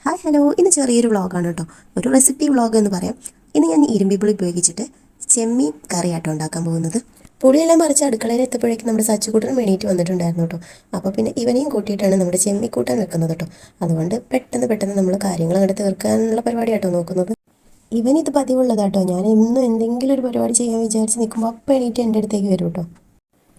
Hi hello, ഇന്ന് ചെറിയൊരു വ്ളോഗാണ് കേട്ടോ. ഒരു റെസിപ്പി വ്ളോഗ് എന്ന് പറയാം. ഇന്ന് ഞാൻ ഇരുമ്പിപ്പുളി ഉപയോഗിച്ചിട്ട് ചെമ്മീൻ കറിയാട്ടോ ഉണ്ടാക്കാൻ പോകുന്നത്. പുളിയെല്ലാം പറിച്ച് അടുക്കളയിൽ എത്തപ്പോഴേക്കും നമ്മുടെ സച്ചുകൂട്ടനും വേണ്ടിയിട്ട് വന്നിട്ടുണ്ടായിരുന്നു കേട്ടോ. അപ്പോൾ പിന്നെ ഇവനെയും കൂട്ടിയിട്ടാണ് നമ്മുടെ ചെമ്മിക്കൂട്ടാൻ വെക്കുന്നത് കേട്ടോ. അതുകൊണ്ട് പെട്ടെന്ന് നമ്മൾ കാര്യങ്ങൾ അങ്ങോട്ട് തീർക്കാനുള്ള പരിപാടിയാട്ടോ നോക്കുന്നത്. ഇവനിത് പതിവുള്ളതാട്ടോ. ഞാൻ എന്നും എന്തെങ്കിലും ഒരു പരിപാടി ചെയ്യാൻ വിചാരിച്ച് നിൽക്കുമ്പോൾ അപ്പം എണീറ്റ് എൻ്റെ അടുത്തേക്ക് വരും കേട്ടോ.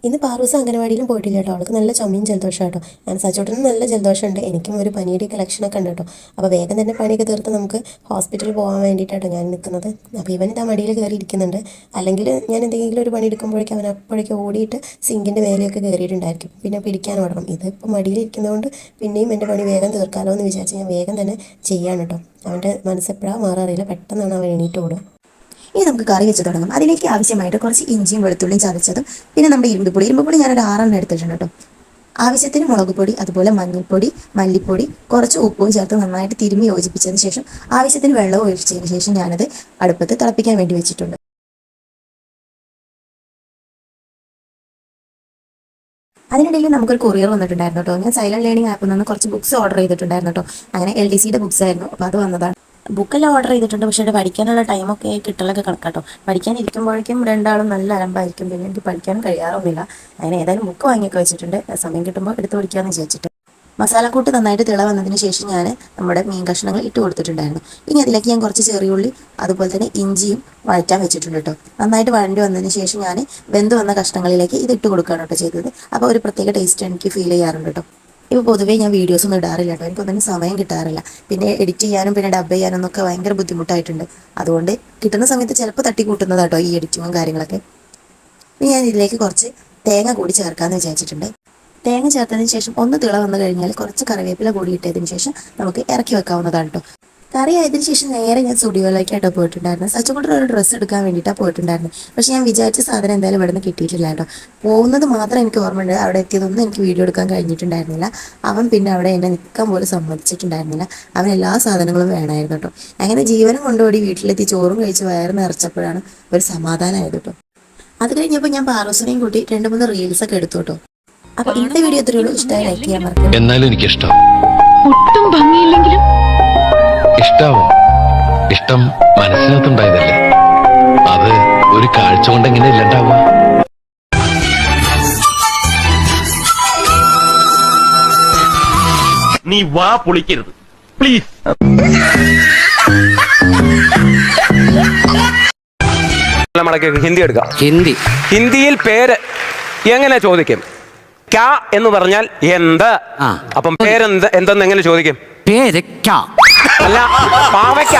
ഇന്ന് പാറൂസ് അംഗനവാടിയിലും പോയിട്ടില്ല കേട്ടോ. അവൾക്ക് നല്ല ചുമയും ജലദോഷം കേട്ടോ. ഞാൻ സച്ചോട്ടനും നല്ല ജലദോഷമുണ്ട്, എനിക്കും ഒരു പനിയുടെ കളക്ഷനൊക്കെ ഉണ്ട് കേട്ടോ. അപ്പോൾ വേഗം തന്നെ പണിയൊക്കെ തീർത്ത് നമുക്ക് ഹോസ്പിറ്റലിൽ പോകാൻ വേണ്ടിയിട്ടാട്ടോ ഞാൻ നിൽക്കുന്നത്. അപ്പോൾ ഇവൻ ഇതാ മടിയിൽ കയറി ഇരിക്കുന്നുണ്ട്. അല്ലെങ്കിൽ ഞാൻ എന്തെങ്കിലും ഒരു പണി എടുക്കുമ്പോഴേക്കും അവൻ അപ്പോഴേക്കും ഓടിയിട്ട് സിങ്കിൻ്റെ മേലെയൊക്കെ കയറിയിട്ടുണ്ടായിരിക്കും. പിന്നെ പിടിക്കാൻ ഓടണം. ഇതിപ്പോൾ മടിയിലിരിക്കുന്നതുകൊണ്ട് പിന്നെയും എൻ്റെ പണി വേഗം തീർക്കാമല്ലോ എന്ന് വിചാരിച്ച് ഞാൻ വേഗം തന്നെ ചെയ്യാണ് കേട്ടോ. അവൻ്റെ മനസ്സെപ്പോഴാണ് മാറാറില്ല, പെട്ടെന്നാണ് അവൻ എണീറ്റ് ഓടുക. ഇനി നമുക്ക് കറി വെച്ച് തുടങ്ങാം. അതിലേക്ക് ആവശ്യമായിട്ട് കുറച്ച് ഇഞ്ചിയും വെളുത്തുള്ളിയും ചതച്ചതും പിന്നെ നമ്മുടെ ഇരുമ്പുപൊടി ഞാനൊരു 6 എടുത്തിട്ടുണ്ട് കേട്ടോ. ആവശ്യത്തിന് മുളക് പൊടി, അതുപോലെ മഞ്ഞൾപ്പൊടി, മല്ലിപ്പൊടി, കുറച്ച് ഉപ്പും ചേർത്ത് നന്നായിട്ട് തിരുമ്മി യോജിപ്പിച്ചതിന് ശേഷം ആവശ്യത്തിന് വെള്ളം ഒഴിച്ചതിന് ശേഷം ഞാനത് അടുപ്പത്ത് തിളപ്പിക്കാൻ വേണ്ടി വെച്ചിട്ടുണ്ട്. അതിനിടയിൽ നമുക്കൊരു കൊറിയർ വന്നിട്ടുണ്ടായിരുന്നു കേട്ടോ. ഞാൻ സൈലന്റ് ലേണിംഗ് ആപ്പിൽ നിന്ന് കുറച്ച് ബുക്സ് ഓർഡർ ചെയ്തിട്ടുണ്ടായിരുന്നു കേട്ടോ. അങ്ങനെ LDCയുടെ ബുക്സ് ആയിരുന്നു. അപ്പോൾ അത് വന്നതാണ്. ബുക്കെല്ലാം ഓർഡർ ചെയ്തിട്ടുണ്ട്. പക്ഷേ പഠിക്കാനുള്ള ടൈമൊക്കെ കിട്ടലൊക്കെ കണക്കാട്ടോ. പഠിക്കാനിരിക്കുമ്പോഴേക്കും രണ്ടാളും നല്ല അലമ്പായിരിക്കും. പിന്നെ എനിക്ക് പഠിക്കാനും കഴിയാറൊന്നുമില്ല. അങ്ങനെ ഏതായാലും ബുക്ക് വാങ്ങിയൊക്കെ വെച്ചിട്ടുണ്ട്. സമയം കിട്ടുമ്പോൾ എടുത്ത് പഠിക്കാമെന്ന് വിചാരിച്ചിട്ട്. മസാലക്കൂട്ട് നന്നായിട്ട് തിള വന്നതിന് ശേഷം ഞാൻ നമ്മുടെ മീൻ കഷ്ണങ്ങൾ ഇട്ട് കൊടുത്തിട്ടുണ്ടായിരുന്നു. ഇനി അതിലേക്ക് ഞാൻ കുറച്ച് ചെറിയുള്ളി അതുപോലെ തന്നെ ഇഞ്ചിയും വഴറ്റാൻ വെച്ചിട്ടുണ്ട് കേട്ടോ. നന്നായിട്ട് വഴണ്ടി വന്നതിന് ശേഷം ഞാൻ വെന്ത് വന്ന കഷ്ണങ്ങളിലേക്ക് ഇത് ഇട്ട് കൊടുക്കുകയാണ് കേട്ടോ ചെയ്തത്. അപ്പോൾ ഒരു പ്രത്യേക ടേസ്റ്റ് എനിക്ക് ഫീൽ ചെയ്യാറുണ്ട് കേട്ടോ. ഇപ്പോൾ പൊതുവേ ഞാൻ വീഡിയോസൊന്നും ഇടാറില്ല കേട്ടോ. എനിക്കൊന്നും സമയം കിട്ടാറില്ല. പിന്നെ എഡിറ്റ് ചെയ്യാനും പിന്നെ ഡബ് ചെയ്യാനും എന്നൊക്കെ ഭയങ്കര ബുദ്ധിമുട്ടായിട്ടുണ്ട്. അതുകൊണ്ട് കിട്ടുന്ന സമയത്ത് ചിലപ്പോൾ തട്ടിക്കൂട്ടുന്നതാട്ടോ ഈ എഡിറ്റിങ്ങും കാര്യങ്ങളൊക്കെ. ഇനി ഞാൻ ഇതിലേക്ക് കുറച്ച് തേങ്ങ കൂടി ചേർക്കാമെന്ന് വിചാരിച്ചിട്ടുണ്ട്. തേങ്ങ ചേർത്തതിന് ശേഷം ഒന്ന് തിള വന്നു കഴിഞ്ഞാൽ കുറച്ച് കറിവേപ്പില കൂടി ഇട്ടതിന് ശേഷം നമുക്ക് ഇറക്കി വെക്കാവുന്നതാണ് കേട്ടോ. കറി ആയതിനു ശേഷം നേരെ ഞാൻ സ്റ്റുഡിയോയിലേക്കായിട്ടോ പോയിട്ടുണ്ടായിരുന്നു. സച്ചുകൂട്ടർ ഒരു ഡ്രസ്സ് എടുക്കാൻ വേണ്ടിയിട്ടാണ് പോയിട്ടുണ്ടായിരുന്നു. പക്ഷേ ഞാൻ വിചാരിച്ച സാധനം എന്തായാലും ഇവിടെ നിന്ന് കിട്ടിയിട്ടില്ല കേട്ടോ. പോകുന്നത് മാത്രം എനിക്ക് ഓർമ്മയുണ്ട്. അവിടെ എത്തിയതൊന്നും എനിക്ക് വീഡിയോ എടുക്കാൻ കഴിഞ്ഞിട്ടുണ്ടായിരുന്നില്ല. അവൻ പിന്നെ അവിടെ എന്നെ നിൽക്കാൻ പോലും സമ്മതിച്ചിട്ടുണ്ടായിരുന്നില്ല. അവൻ എല്ലാ സാധനങ്ങളും വേണമായിരുന്നു കേട്ടോ. അങ്ങനെ ജീവനും കൊണ്ടുപോയി വീട്ടിലെത്തി ചോറും കഴിച്ച് വയറ് നിറച്ചപ്പോഴാണ് ഒരു സമാധാനമായത് കേട്ടോ. അത് കഴിഞ്ഞപ്പോൾ ഞാൻ പാറൂസിനെയും കൂട്ടി 2-3 റീൽസൊക്കെ എടുത്തു കേട്ടോ. അപ്പോൾ ഇന്നത്തെ വീഡിയോ എത്രയുള്ളൂ, ഇഷ്ടമായി ലൈക്ക് ചെയ്യാൻ മറക്കരുത്. എന്നാലും എനിക്കിഷ്ടം ഒട്ടും ഭംഗിയില്ലെങ്കിലും ഇഷ്ടാവും. ഇഷ്ടം മനസ്സിനകത്തുണ്ടായതല്ലേ, അത് ഒരു കാഴ്ച കൊണ്ട് എങ്ങനെ ഇല്ലണ്ടാവുക. നീ വാ പൊളിക്കരുത് പ്ലീസ്. ഹിന്ദി എടുക്കാം. ഹിന്ദിയിൽ പേര് എങ്ങനെ ചോദിക്കും? ക്യാ എന്ന് പറഞ്ഞാൽ എന്ത്. അപ്പം പേരെന്ത് എന്തെന്ന് എങ്ങനെ ചോദിക്കും? പേര് അല്ല, പാവയ്ക്ക.